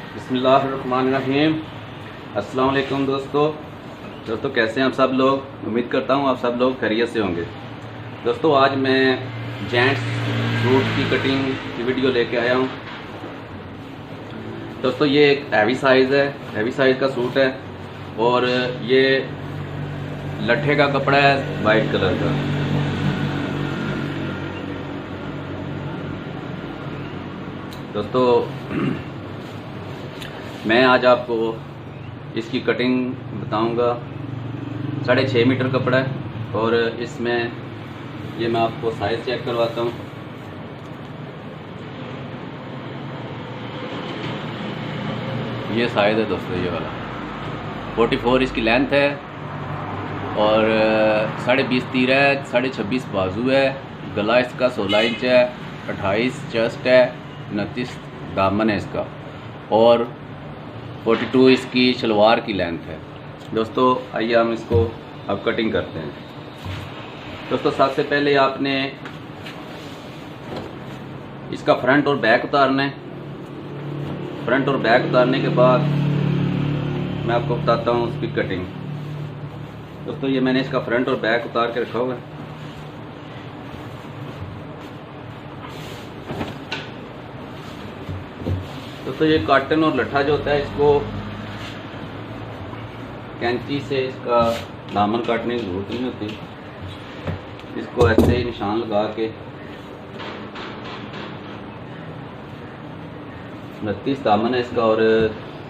बिस्मिल्लाहिर्रहमानिर्रहीम। अस्सलाम वालेकुम दोस्तों कैसे हैं आप सब लोग। उम्मीद करता हूँ आप सब लोग खैरियत से होंगे। दोस्तों आज मैं जेंट्स सूट की कटिंग की वीडियो लेके आया हूँ। दोस्तों ये एक हैवी साइज़ है, हैवी साइज़ का सूट है और ये लट्ठे का कपड़ा है वाइट कलर का। दोस्तों मैं आज आपको इसकी कटिंग बताऊंगा। 6.5 मीटर कपड़ा है और इसमें ये मैं आपको साइज़ चेक करवाता हूँ। ये साइज़ है दोस्तों, ये वाला 44 इसकी लेंथ है और 20.5 तीरा है, 26.5 बाजू है। गला इसका 16 इंच है, 28 चेस्ट है, 29 दामन है इसका और 42 इसकी शलवार की लेंथ है। दोस्तों आइए हम इसको अब कटिंग करते हैं। दोस्तों सबसे पहले आपने इसका फ्रंट और बैक उतारना है। फ्रंट और बैक उतारने के बाद मैं आपको बताता हूँ उसकी कटिंग। दोस्तों ये मैंने इसका फ्रंट और बैक उतार के रखा हुआ है। दोस्तों ये काटन और लट्ठा जो होता है, इसको कैंची से इसका दामन काटने की जरूरत नहीं होती। इसको ऐसे ही निशान लगा के 29 दामन है इसका और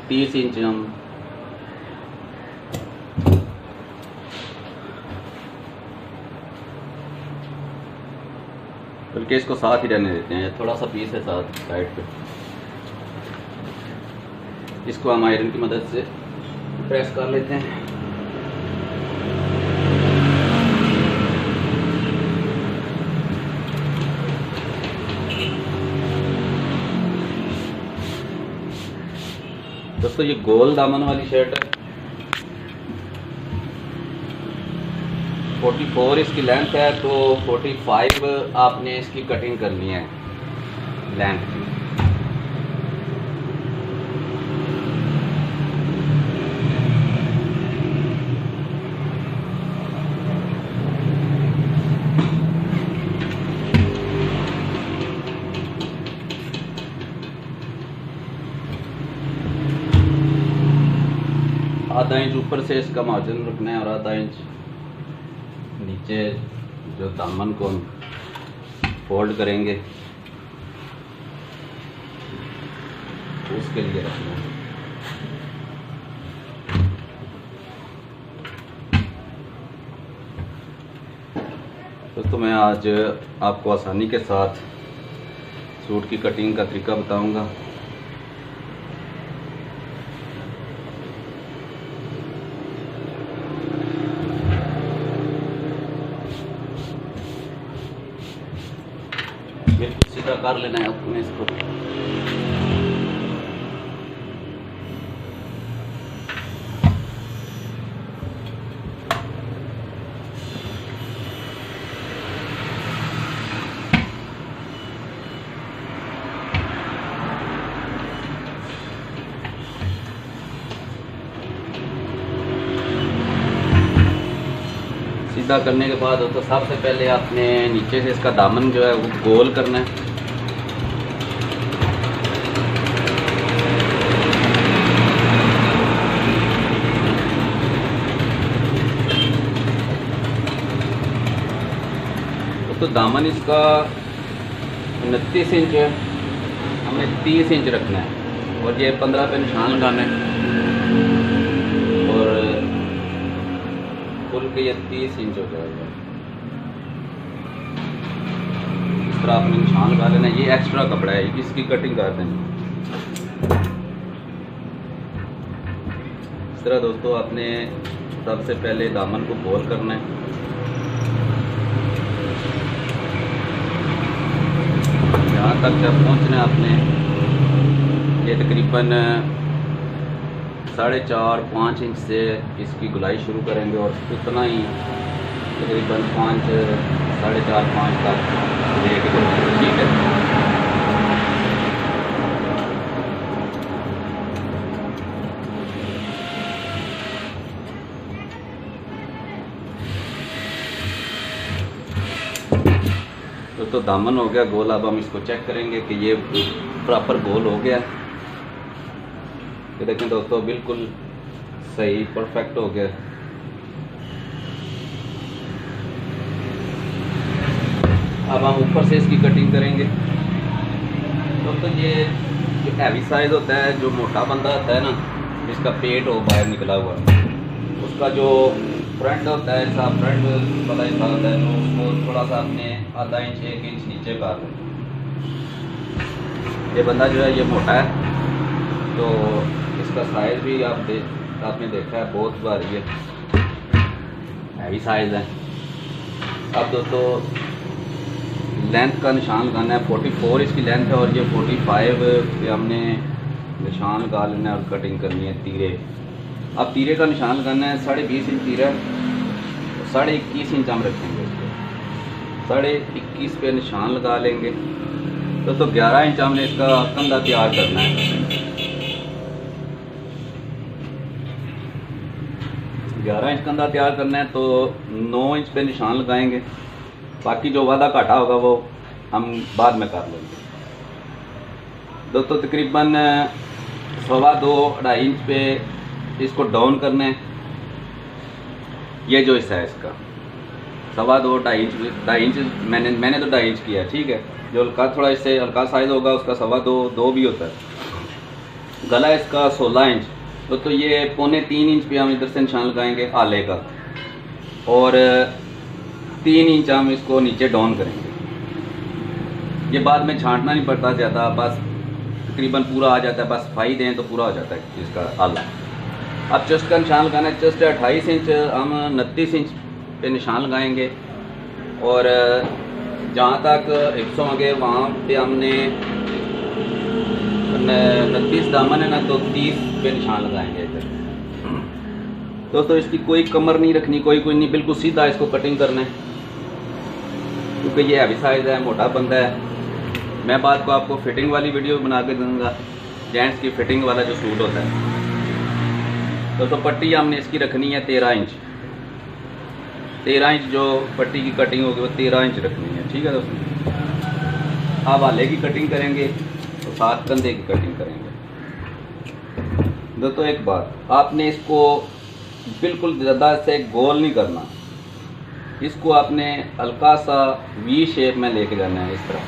30 इंच हम बल्कि इसको साथ ही रहने देते हैं। थोड़ा सा पीस है साथ साइड पे, इसको हम आयरन की मदद से प्रेस कर लेते हैं। दोस्तों ये गोल दामन वाली शर्ट है, 44 इसकी लेंथ है तो 45 आपने इसकी कटिंग करनी है लेंथ की। आधा इंच ऊपर से इसका मार्जिन रखना है और आधा इंच नीचे जो दामन को हम फोल्ड करेंगे उसके लिए रखना है। दोस्तों मैं आज आपको आसानी के साथ सूट की कटिंग का तरीका बताऊंगा। बिल्कुल सीधा कर लेना है अपने इसको। सीधा करने के बाद तो सबसे पहले आपने नीचे से इसका दामन जो है वो गोल करना है। तो दामन इसका 29 इंच है, हमें 30 इंच रखना है और ये 15 पे निशान लगाना है और खुल के ये 30 इंच हो जाएगा। इस तरह आपने निशान लगा लेना। ये एक्स्ट्रा कपड़ा है, इसकी कटिंग कर देंगे इस तरह। दोस्तों आपने सबसे पहले दामन को गोल करना है। यहाँ तक जब पहुँचना है आपने, ये तकरीबन 4.5-5 इंच से इसकी गुलाई शुरू करेंगे और उतना ही तकरीबन 5, 4.5-5 तक लेके, ठीक है। तो दामन हो गया गोल। अब हम इसको चेक करेंगे कि ये प्रॉपर गोल हो गया। ये देखें दोस्तों, बिल्कुल सही परफेक्ट हो गया। अब हम ऊपर से इसकी कटिंग करेंगे। दोस्तों ये जो हैवी साइज़ होता है, जो मोटा बंदा होता है ना, जिसका पेट हो बाहर निकला हुआ, उसका जो फ्रंट होता है, ऐसा फ्रंट वाला हिस्सा होता है, तो उसको थोड़ा सा अपने आधा इंच 1 इंच नीचे कर लें। ये बंदा जो है ये मोटा है, तो इसका साइज़ भी आपने देखा है, बहुत भारी है, हैवी साइज़ है। अब दोस्तों लेंथ का निशान लगाना है। 44 इसकी लेंथ है और ये 45 पे हमने निशान लगा लेना है और कटिंग करनी है तीरे। अब तीरे का निशान लगाना है 20.5 इंच तीरा, 21.5 इंच हम रखेंगे इसको, 21.5 पे निशान लगा लेंगे। तो 11 इंच हमने इसका कंधा तैयार करना है। 11 इंच कंधा तैयार करना है, तो 9 इंच पे निशान लगाएंगे। बाकी जो वादा घाटा होगा वो हम बाद में कर लेंगे। दोस्तों तकरीबन 2.25-2.5 इंच पे इसको डाउन करना है। ये जो हिस्सा है इसका 2.25-2.5 इंच मैंने तो 2.5 इंच किया है, ठीक है। जो हल्का थोड़ा इससे हल्का साइज़ होगा उसका 2.25-2 भी होता है। गला इसका 16 इंच, तो ये 2.25-3 इंच पे हम इधर से निशान लगाएंगे आले का, और 3 इंच हम इसको नीचे डाउन करेंगे। ये बाद में छांटना नहीं पड़ता ज़्यादा, बस तकरीबन पूरा आ जाता है, बस फाई दें तो पूरा हो जाता है इसका आला। अब चेस्ट का निशान लगाना है। चेस्ट 28 इंच, हम 29 इंच पे निशान लगाएंगे, और जहाँ तक हिप्स होंगे वहाँ पे हमने 29 दामन है ना, तो 30 पे निशान लगाएंगे इधर। दोस्तों इसकी कोई कमर नहीं रखनी, कोई नहीं, बिल्कुल सीधा इसको कटिंग करना है, क्योंकि ये हैवी साइज़ है, मोटा बंदा है। मैं बात को आपको फिटिंग वाली वीडियो बना के दूंगा, जेंट्स की फिटिंग वाला जो सूट होता है। दोस्तों पट्टी हमने इसकी रखनी है 13 इंच। 13 इंच जो पट्टी की कटिंग होगी वो 13 इंच रखनी है, ठीक है दोस्तों। अब आले की कटिंग करेंगे तो साथ कंधे की कटिंग करेंगे। दोस्तों एक बात, आपने इसको बिल्कुल ज़्यादा से गोल नहीं करना, इसको आपने हल्का सा वी शेप में लेके जाना है, इस तरह।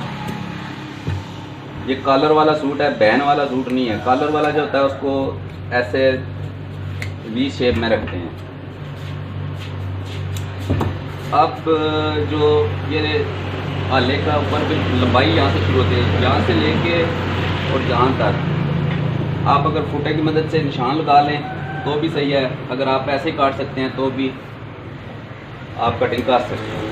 ये कॉलर वाला सूट है, बैन वाला सूट नहीं है। कॉलर वाला जो होता है उसको ऐसे वी शेप में रखते हैं। अब जो ये आले का ऊपर बिल्कुल लंबाई यहाँ से शुरू होती है, यहाँ से लेके और यहाँ तक आप अगर फुटे की मदद से निशान लगा लें तो भी सही है। अगर आप ऐसे काट सकते हैं तो भी आप कटिंग कर सकते हैं।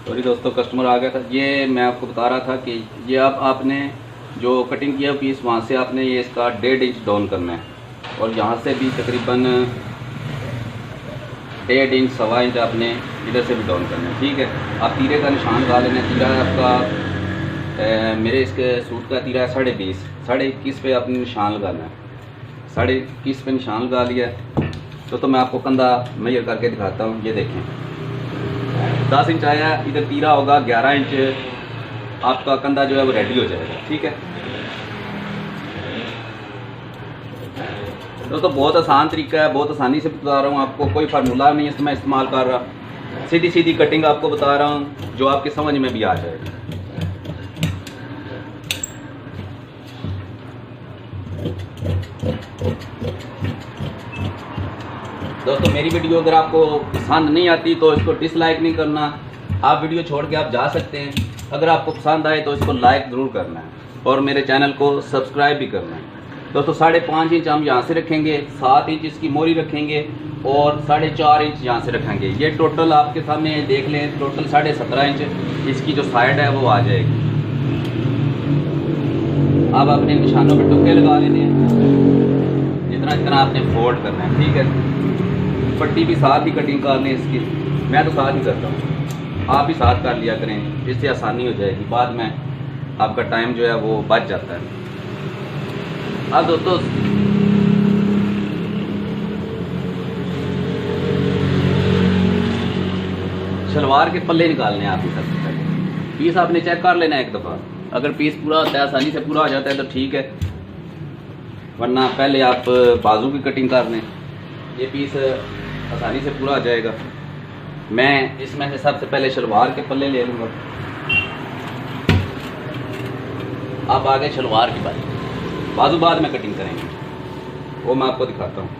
सॉरी दोस्तों, कस्टमर आ गया था। ये मैं आपको बता रहा था कि ये आपने जो कटिंग किया पीस, वहाँ से आपने ये इसका 1.5 इंच डाउन करना है, और यहाँ से भी तकरीबन 1.5 इंच 1.25 इंच आपने इधर से भी डाउन करना है, ठीक है। आप तीरे का निशान लगा लेना। तीरा आपका मेरे इसके सूट का तीरा है 20.5, 21.5 पे आपने निशान लगाना है। 21.5 पे निशान लगा लिया है। तो मैं आपको कंधा मेजर करके दिखाता हूँ। ये देखें 10 इंच आया, इधर तीरा होगा 11 इंच, आपका कंधा जो है वो रेडी हो जाएगा, ठीक है दोस्तों। बहुत आसान तरीका है, बहुत आसानी से बता रहा हूँ आपको, कोई फार्मूला नहीं है मैं इस्तेमाल कर रहा। सीधी सीधी कटिंग आपको बता रहा हूँ जो आपके समझ में भी आ जाएगा। दोस्तों मेरी वीडियो अगर आपको पसंद नहीं आती तो इसको डिसलाइक नहीं करना, आप वीडियो छोड़ के आप जा सकते हैं। अगर आपको पसंद आए तो इसको लाइक ज़रूर करना है और मेरे चैनल को सब्सक्राइब भी करना है। दोस्तों 5.5 इंच हम यहाँ से रखेंगे, 7 इंच इसकी मोरी रखेंगे और 4.5 इंच यहाँ से रखेंगे। ये टोटल आपके सामने देख लें, टोटल 17.5 इंच इसकी जो साइड है वो आ जाएगी। अब अपने निशानों पे टुक्के लगा लेने हैं, जितना जितना आपने फोल्ड करना है, ठीक है। पट्टी भी साथ ही कटिंग कर लें इसकी, मैं तो साथ ही करता हूँ, आप भी साथ कर लिया करें, इससे आसानी हो जाएगी, बाद में आपका टाइम जो है वो बच जाता है। अब दोस्तों शलवार के पल्ले निकालने हैं आपकी। सबसे पहले पीस आपने चेक कर लेना है एक दफ़ा, अगर पीस पूरा होता है, आसानी से पूरा हो जाता है तो ठीक है, वरना पहले आप बाजू की कटिंग कर लें, ये पीस आसानी से पूरा हो जाएगा। मैं इसमें से सबसे पहले शलवार के पल्ले ले लूँगा। अब आगे शलवार की बात, बाजू बाद में कटिंग करेंगे, वो मैं आपको दिखाता हूँ।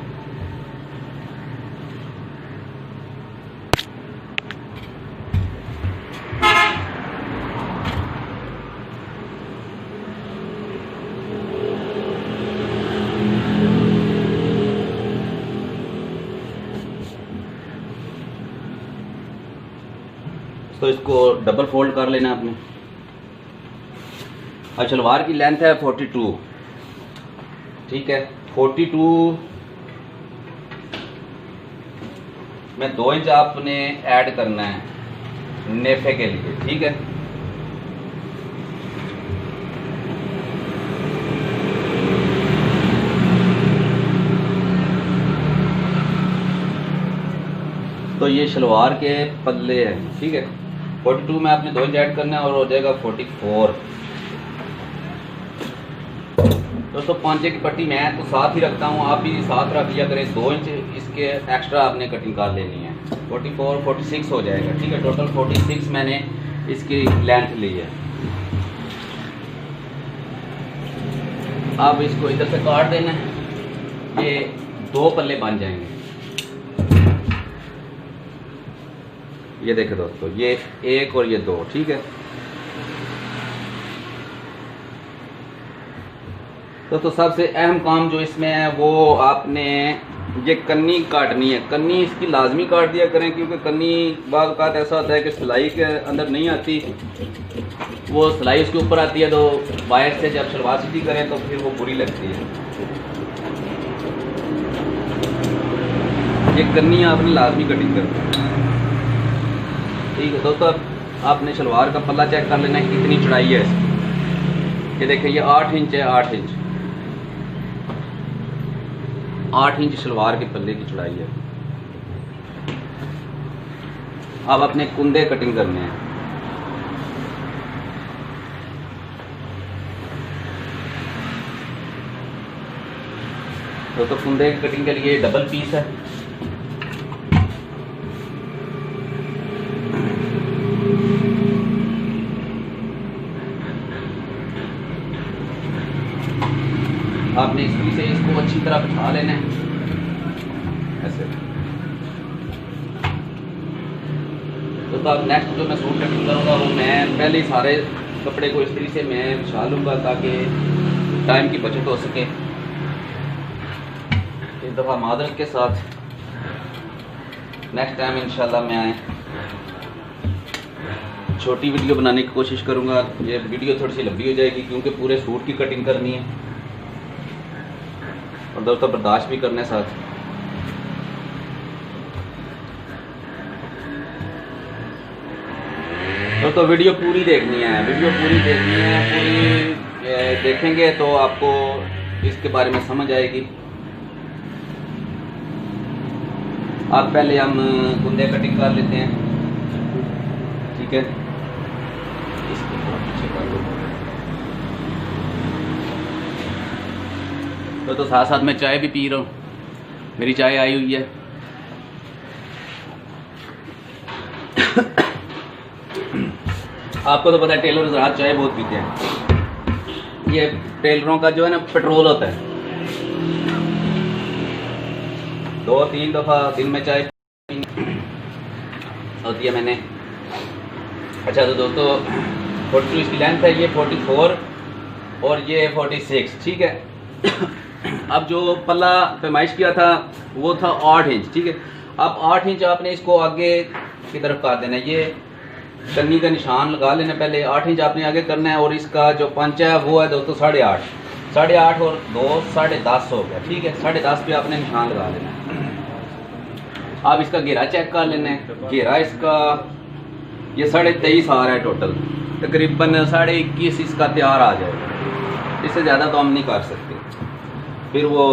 तो इसको डबल फोल्ड कर लेना आपने। और शलवार की लेंथ है 42, ठीक है। 42 में 2 इंच आपने ऐड करना है नेफे के लिए, ठीक है। तो ये शलवार के पल्ले हैं, ठीक है। 42 में आपने 2 इंच ऐड करना है और हो जाएगा 44। दोस्तों पांचे की पट्टी मैं तो साथ ही रखता हूँ, आप भी साथ रख लिया करें। 2 इंच इसके एक्स्ट्रा आपने कटिंग कर लेनी है, 44 46 हो जाएगा, ठीक है। टोटल 46 मैंने इसकी लेंथ ली है। अब इसको इधर से काट देना है, ये 2 पल्ले बन जाएंगे। ये देखें दोस्तों, ये 1 और ये 2, ठीक है। दोस्तों सबसे अहम काम जो इसमें है वो आपने ये कन्नी काटनी है। कन्नी इसकी लाजमी काट दिया करें, क्योंकि कन्नी बाज़ औक़ात ऐसा होता है कि सिलाई के अंदर नहीं आती, वो सिलाई उसके ऊपर आती है, तो बाहर से जब शलवार सीधी करें तो फिर वो बुरी लगती है। ये कन्नी आपने लाजमी कटिंग करनी है, ठीक है। दोस्तों आपने शलवार का पल्ला चेक कर लेना है कितनी चौड़ाई है इसकी। ये देखिए ये 8 इंच है, 8 इंच 8 इंच शलवार के पल्ले की चौड़ाई है। अब अपने कुंदे कटिंग करने हैं। तो कुंदे की कटिंग के लिए डबल पीस है। आपने इसी से इसको अच्छी तरह बिठा लेना है ऐसे। तो अब नेक्स्ट जो मैं सूट कटिंग करूँगा वो मैं पहले ही सारे कपड़े को इस तरीके से मैं बिछा लूँगा ताकि टाइम की बचत हो सके। इस दफ़ा मादरत के साथ नेक्स्ट टाइम इंशाल्लाह मैं छोटी वीडियो बनाने की कोशिश करूँगा। ये वीडियो थोड़ी सी लंबी हो जाएगी क्योंकि पूरे सूट की कटिंग करनी है और दोस्तों बर्दाश्त भी करने साथ। दोस्तों वीडियो पूरी देखनी है, वीडियो पूरी देखनी है, पूरी देखेंगे तो आपको इसके बारे में समझ आएगी। अब पहले हम कुंदे कटिंग कर लेते हैं, ठीक है। इसको थोड़ा पीछे कर लो। तो साथ साथ मैं चाय भी पी रहा हूँ, मेरी चाय आई हुई है। आपको तो पता है टेलर रात चाय बहुत पीते हैं। ये टेलरों का जो है ना पेट्रोल होता है, 2-3 दफ़ा दिन में चाय होती है मैंने। अच्छा तो दोस्तों 42 इसकी लेंथ है, ये 44 और ये 46, ठीक है। अब जो पल्ला पैमाइश किया था वो था 8 इंच, ठीक है। अब 8 इंच आपने इसको आगे की तरफ काट देना है, ये कन्नी का निशान लगा लेना पहले। 8 इंच आपने आगे करना है और इसका जो पंच है वो है दोस्तों 8.5 और 2 10.5 हो गया, ठीक है। 10.5 पे आपने निशान लगा लेना है। आप इसका घेरा चेक कर लेना है। घेरा इसका ये 23.5 आ रहा है टोटल, तकरीबन 21.5 इसका तैयार आ जाएगा। इससे ज़्यादा तो हम नहीं कर सकते, फिर वो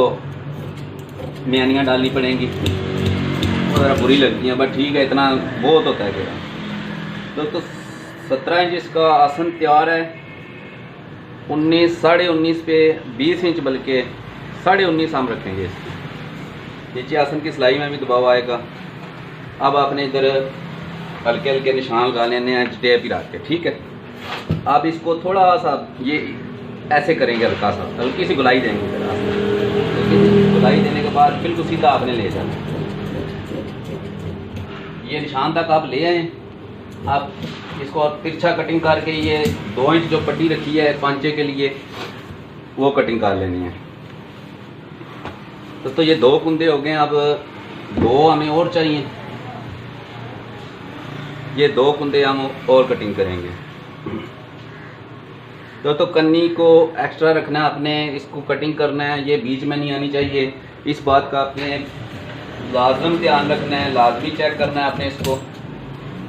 म्यानियाँ डालनी पड़ेंगी, वो ज़रा बुरी लगती हैं, बट ठीक है, इतना बहुत होता है घेरा। तो 17 इंच इसका आसन तैयार है। 19 साढ़े 19 पे 20 इंच बल्कि 19.5 हम रखेंगे इसकी। नीचे आसन की सिलाई में भी दबाव आएगा। अब आपने इधर हल्के हल्के निशान लगा लेने हैं टेप ही रख के, ठीक है। आप इसको थोड़ा सा ये ऐसे करेंगे, हल्का सा हल्की सी गुलाई देंगे। इधर हल्की सी गुलाई देने के बाद बिल्कुल सीधा आपने ले जाना, ये निशान तक आप ले आए। आप इसको तिरछा कटिंग करके ये 2 इंच जो पट्टी रखी है पांचे के लिए वो कटिंग कर लेनी है। तो ये 2 कुंदे हो गए। अब 2 हमें और चाहिए, ये 2 कुंदे हम और कटिंग करेंगे। तो कन्नी को एक्स्ट्रा रखना है आपने, इसको कटिंग करना है, ये बीच में नहीं आनी चाहिए। इस बात का आपने लाजम ध्यान रखना है, लाजमी चेक करना है आपने इसको।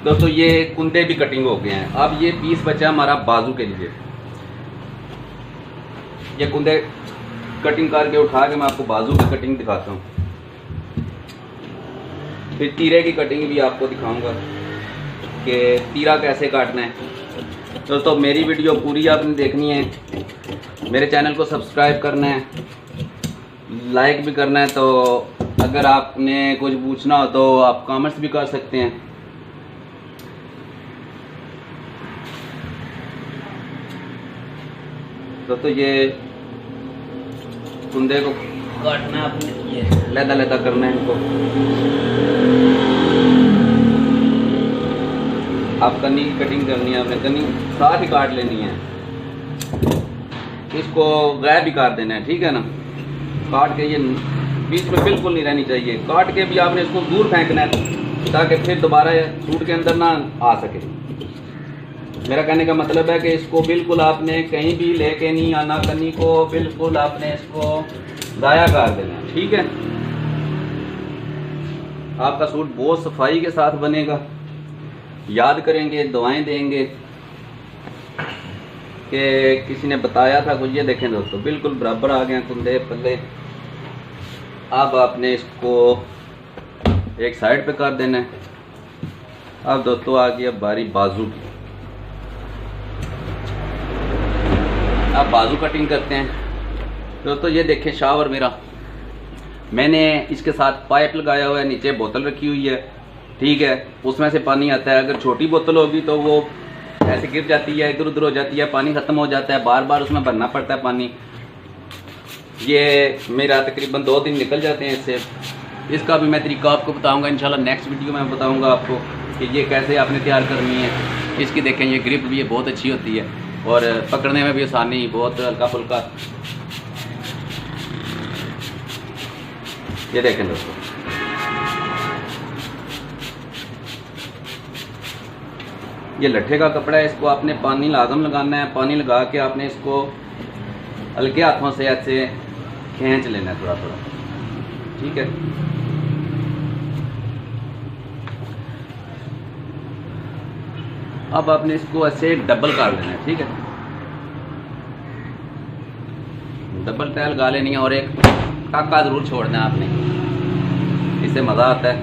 दोस्तों ये कुंदे भी कटिंग हो गए हैं। अब ये पीस बचा हमारा बाजू के लिए। ये कुंदे कटिंग करके उठा के मैं आपको बाजू की कटिंग दिखाता हूँ, फिर तीरे की कटिंग भी आपको दिखाऊंगा कि तीरा कैसे काटना है। दोस्तों मेरी वीडियो पूरी आपने देखनी है, मेरे चैनल को सब्सक्राइब करना है, लाइक भी करना है। तो अगर आपने कुछ पूछना हो तो आप कमेंट्स भी कर सकते हैं। तो ये कुंदे को काटना है आपने, ये लहदा करना है इनको। आप कन्नी की कटिंग करनी है, आपने कन्नी साथ ही काट लेनी है, इसको गायब भी काट देना है, ठीक है ना। काट के ये बीच में बिल्कुल नहीं रहनी चाहिए। काट के भी आपने इसको दूर फेंकना है ताकि फिर दोबारा सूट के अंदर ना आ सके। मेरा कहने का मतलब है कि इसको बिल्कुल आपने कहीं भी लेके नहीं आना, कन्नी को बिल्कुल आपने इसको दाया कर देना, ठीक है। आपका सूट बहुत सफाई के साथ बनेगा। याद करेंगे, दुआएं देंगे कि किसी ने बताया था कुछ। ये देखें दोस्तों बिल्कुल बराबर आ गए कुंदे पल्ले। अब आपने इसको एक साइड पे कर देना है। अब दोस्तों आ गया बारी बाजू की। अब बाजू कटिंग करते हैं। दोस्तों ये देखें शावर मेरा, मैंने इसके साथ पाइप लगाया हुआ है, नीचे बोतल रखी हुई है, ठीक है। उसमें से पानी आता है। अगर छोटी बोतल होगी तो वो ऐसे गिर जाती है, इधर उधर हो जाती है, पानी ख़त्म हो जाता है, बार बार उसमें भरना पड़ता है पानी। ये मेरा तकरीबन 2 दिन निकल जाते हैं इससे। इसका भी मैं तरीका आपको बताऊंगा इंशाल्लाह, नेक्स्ट वीडियो में बताऊंगा आपको कि ये कैसे आपने तैयार करनी है। इसकी देखें ये ग्रिप भी ये बहुत अच्छी होती है और पकड़ने में भी आसानी, बहुत हल्का फुल्का। ये देखें दोस्तों, ये लट्ठे का कपड़ा है, इसको आपने पानी लाजम लगाना है। पानी लगा के आपने इसको हल्के हाथों से ऐसे खींच लेना है थोड़ा थोड़ा, ठीक है। अब आपने इसको ऐसे डबल कर लेना है, ठीक है। डबल टाइल लगा लेनी है और एक पटाखा ज़रूर छोड़ना है आपने, इससे मज़ा आता है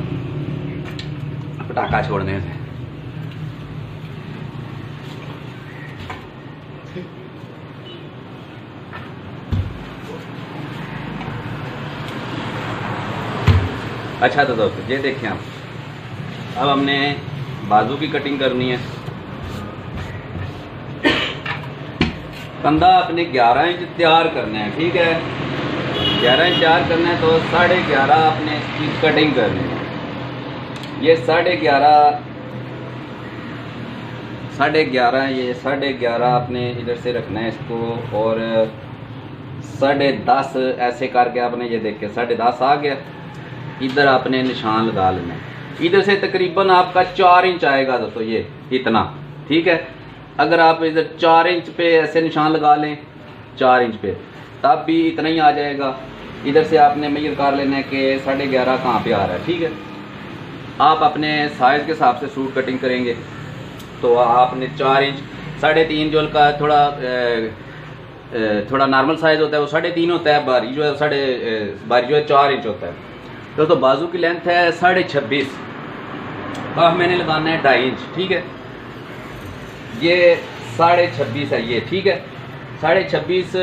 पटाखा छोड़ने से। अच्छा तो दोस्तों ये देखें आप, अब हमने बाजू की कटिंग करनी है। कंधा अपने 11 इंच तैयार करना है, ठीक है। 11 इंच तैयार करना है तो 11.5 आपने इसकी कटिंग करनी है। ये 11.5 ये 11.5 आपने इधर से रखना है इसको, और 10.5 ऐसे करके आपने ये देख के 10.5 आ गया। इधर आपने निशान लगा लेना है। इधर से तकरीबन आपका 4 इंच आएगा दोस्तों, ये इतना, ठीक है। अगर आप इधर 4 इंच पे ऐसे निशान लगा लें 4 इंच पे, तब भी इतना ही आ जाएगा। इधर से आपने मेजर कर लेना है कि 11.5 कहाँ पे आ रहा है, ठीक है। आप अपने साइज़ के हिसाब से सूट कटिंग करेंगे तो आपने 4 इंच 3.5 जो का थोड़ा नॉर्मल साइज़ होता है वो 3.5 होता है, बारी जो है 4 इंच होता है। तो बाजू की लेंथ है 26.5, अब मैंने लगाना है 2.5 इंच, ठीक है। ये 26.5 है ये, ठीक है। 26.5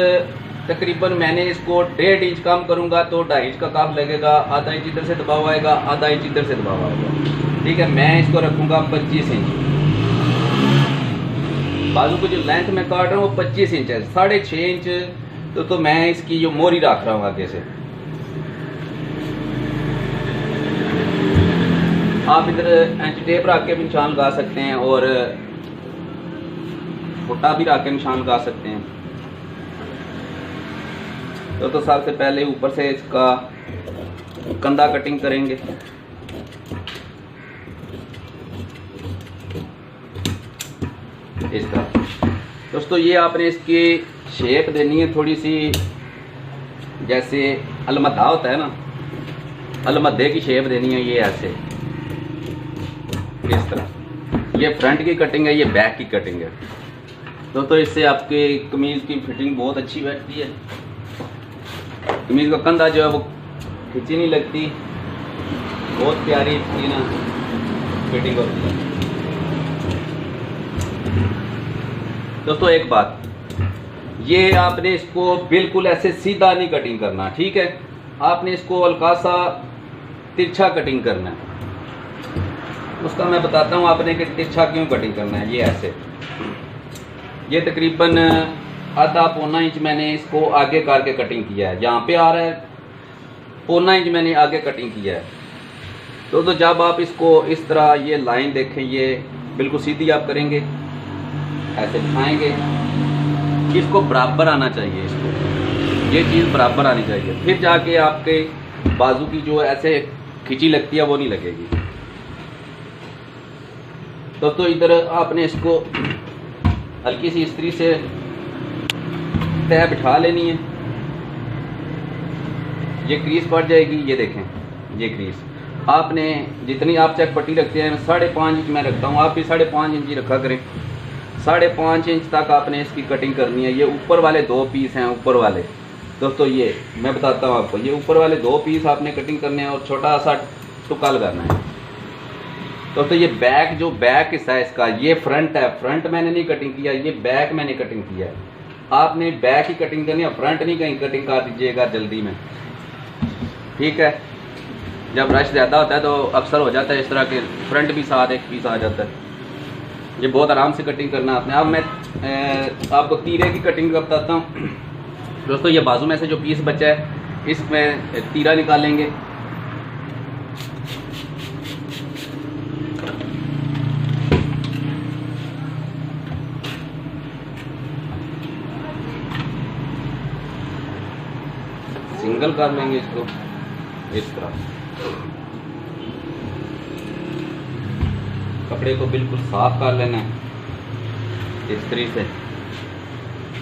तकरीबन मैंने इसको 1.5 इंच कम करूँगा तो 2.5 इंच का काफ लगेगा। आधा इंच इधर से दबाव आएगा, आधा इंच इधर से दबाव आएगा, ठीक है। मैं इसको रखूँगा 25 इंच। बाजू को जो लेंथ मैं काट रहा हूँ वो 25 इंच है। 6.5 इंच तो मैं इसकी जो मोरी रख रहा हूँ आगे से। आप इधर एंटी टेप रख के भी निशान लगा सकते हैं और फुटा भी रख के निशान लगा सकते हैं। तो सबसे पहले ऊपर से इसका कंधा कटिंग करेंगे। इस तरह दोस्तों ये आपने इसकी शेप देनी है थोड़ी सी, जैसे अलमद्दा होता है ना, अलमद्दे की शेप देनी है। ये ऐसे इस तरह, ये फ्रंट की कटिंग है, ये बैक की कटिंग है दोस्तों। इससे आपके कमीज़ की फिटिंग बहुत अच्छी बैठती है। कमीज़ का कंधा जो है वो खिंची नहीं लगती, बहुत प्यारी इसकी ना फिटिंग होती है दोस्तों। एक बात, ये आपने इसको बिल्कुल ऐसे सीधा नहीं कटिंग करना, ठीक है। आपने इसको हल्का सा तिरछा कटिंग करना है। उसका मैं बताता हूँ आपने कि तिरछा क्यों कटिंग करना है। ये ऐसे, ये तकरीबन आधा पौना इंच मैंने इसको आगे करके कटिंग किया है। यहाँ पे आ रहा है पौना इंच मैंने आगे कटिंग किया है। तो जब आप इसको इस तरह ये लाइन देखें, ये बिल्कुल सीधी आप करेंगे, ऐसे दिखाएंगे, इसको बराबर आना चाहिए, इसको ये चीज़ बराबर आनी चाहिए, फिर जाके आपके बाजू की जो ऐसे खिंची लगती है वो नहीं लगेगी। तो इधर आपने इसको हल्की सी इस्त्री से तय बिठा लेनी है। ये क्रीज पड़ जाएगी, ये देखें, ये क्रीज आपने जितनी आप चेक पट्टी रखते हैं 5.5 इंच मैं रखता हूँ, आप भी 5.5 इंच ही रखा करें। 5.5 इंच तक आपने इसकी कटिंग करनी है। ये ऊपर वाले 2 पीस हैं, ऊपर वाले दोस्तों, ये मैं बताता हूँ आपको, ये ऊपर वाले 2 पीस आपने कटिंग करने हैं और छोटा सा टुका लगाना है। तो ये बैक, जो बैक हिस्सा है इसका, ये फ्रंट है, फ्रंट मैंने नहीं कटिंग किया, ये बैक मैंने कटिंग किया है। आपने बैक ही कटिंग करनी है, फ्रंट नहीं कहीं कटिंग कर दीजिएगा जल्दी में, ठीक है। जब रश ज़्यादा होता है तो अक्सर हो जाता है इस तरह के फ्रंट भी साथ एक पीस आ जाता है। ये बहुत आराम से कटिंग करना आपने। अब मैं आपको तीरे की कटिंग का बताता हूँ दोस्तों। ये बाजू में से जो पीस बचा है इसमें तीरा निकालेंगे। सिंगल कर लेंगे इसको इस तरह, कपड़े को बिल्कुल साफ कर लेना है इस्त्री से।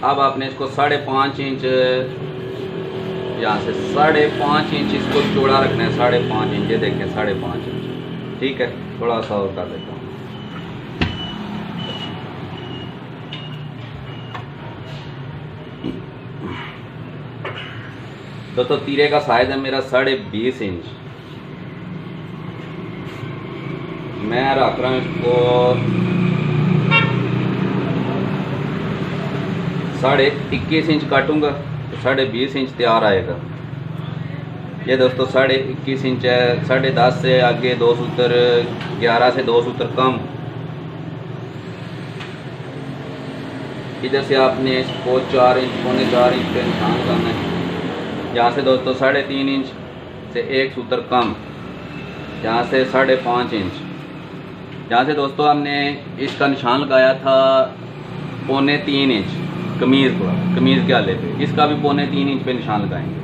अब आपने इसको 5.5 इंच, यहाँ से 5.5 इंच इसको चौड़ा रखना है। 5.5 इंच, ये देखें 5.5 इंच, ठीक है। थोड़ा सा और कर देता हूँ। तो तीरे का साइज है मेरा 20.5 इंच। मैं रख रहा हूँ इसको 21.5 इंच काटूंगा तो 20.5 इंच तैयार आएगा। ये दोस्तों 21.5 इंच है। 10.5 से आगे 2 सूत्र, 11 से 2 सूत्र कम। इधर से आपने इसको 4 इंच, 4.25 इंच पे निशान करना है। यहाँ से दोस्तों 3.5 इंच से एक सूत्र कम, यहाँ से 5.5 इंच। यहाँ से दोस्तों हमने इसका निशान लगाया था 3.25 इंच कमीज़ के आले पे, इसका भी 3.25 इंच पे निशान लगाएंगे।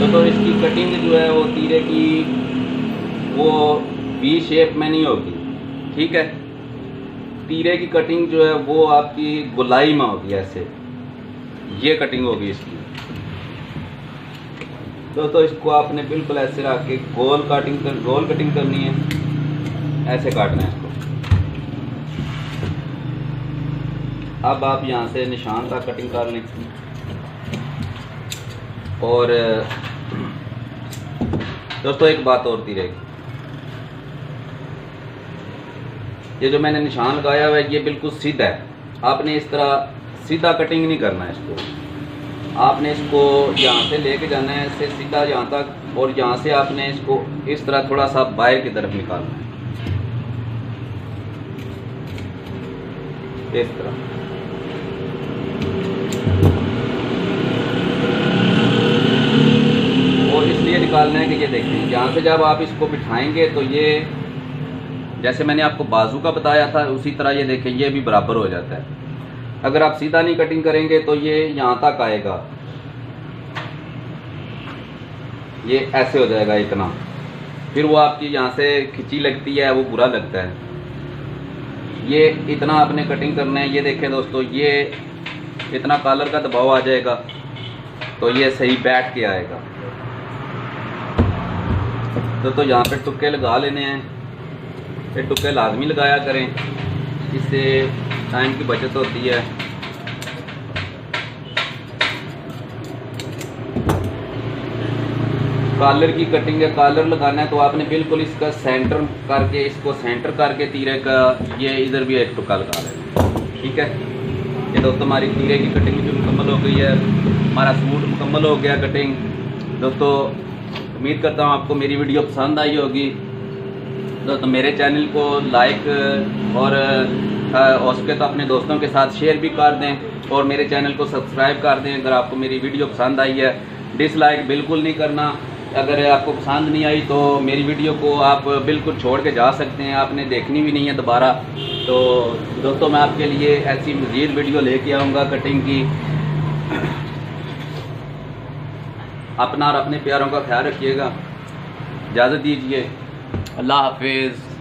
तो इसकी कटिंग जो है वो तीरे की वो वी शेप में नहीं होगी, ठीक है। तीरे की कटिंग जो है वो आपकी गोलाई में होगी, ऐसे ये कटिंग होगी इसकी। दोस्तों इसको आपने बिल्कुल ऐसे रख के गोल कटिंग करनी है, ऐसे काटना है इसको। अब आप यहाँ से निशान तक कटिंग कर लें। और दोस्तों एक बात और तीरे की, ये जो मैंने निशान लगाया हुआ है ये बिल्कुल सीधा है। आपने इस तरह सीधा कटिंग नहीं करना है इसको, आपने इसको यहाँ से लेके जाना है ऐसे सीधा यहाँ तक, और यहाँ से आपने इसको इस तरह थोड़ा सा बाहर की तरफ निकालना है, इस तरह। और इसलिए निकालना है कि ये देखें, यहाँ से जब आप इसको बिठाएंगे तो ये जैसे मैंने आपको बाजू का बताया था उसी तरह ये देखें ये भी बराबर हो जाता है। अगर आप सीधा नहीं कटिंग करेंगे तो ये यहाँ तक आएगा, ये ऐसे हो जाएगा इतना, फिर वो आपकी यहाँ से खिंची लगती है, वो बुरा लगता है। ये इतना आपने कटिंग करना है। ये देखें दोस्तों, ये इतना कॉलर का दबाव आ जाएगा तो ये सही बैठ के आएगा। तो यहाँ पे टुक्के लगा लेने हैं, फिर टुक्के लाजमी लगाया करें, इससे टाइम की बचत होती है। कॉलर की कटिंग है, कॉलर लगाना है तो आपने बिल्कुल इसका सेंटर करके, इसको सेंटर करके तीरे का ये इधर भी एक टुक्का लगा लेना, ठीक है। ये दोस्तों हमारी तीरे की कटिंग भी मुकम्मल हो गई है, हमारा सूट मुकम्मल हो गया कटिंग। दोस्तों उम्मीद करता हूँ आपको मेरी वीडियो पसंद आई होगी। तो मेरे चैनल को लाइक और हो सके तो अपने दोस्तों के साथ शेयर भी कर दें, और मेरे चैनल को सब्सक्राइब कर दें अगर आपको मेरी वीडियो पसंद आई है। डिसलाइक बिल्कुल नहीं करना, अगर आपको पसंद नहीं आई तो मेरी वीडियो को आप बिल्कुल छोड़ के जा सकते हैं, आपने देखनी भी नहीं है दोबारा। तो दोस्तों मैं आपके लिए ऐसी मज़ीद वीडियो लेके आऊँगा कटिंग की। अपना और अपने प्यारों का ख्याल रखिएगा। इजाज़त दीजिए, अल्लाह हाफिज़।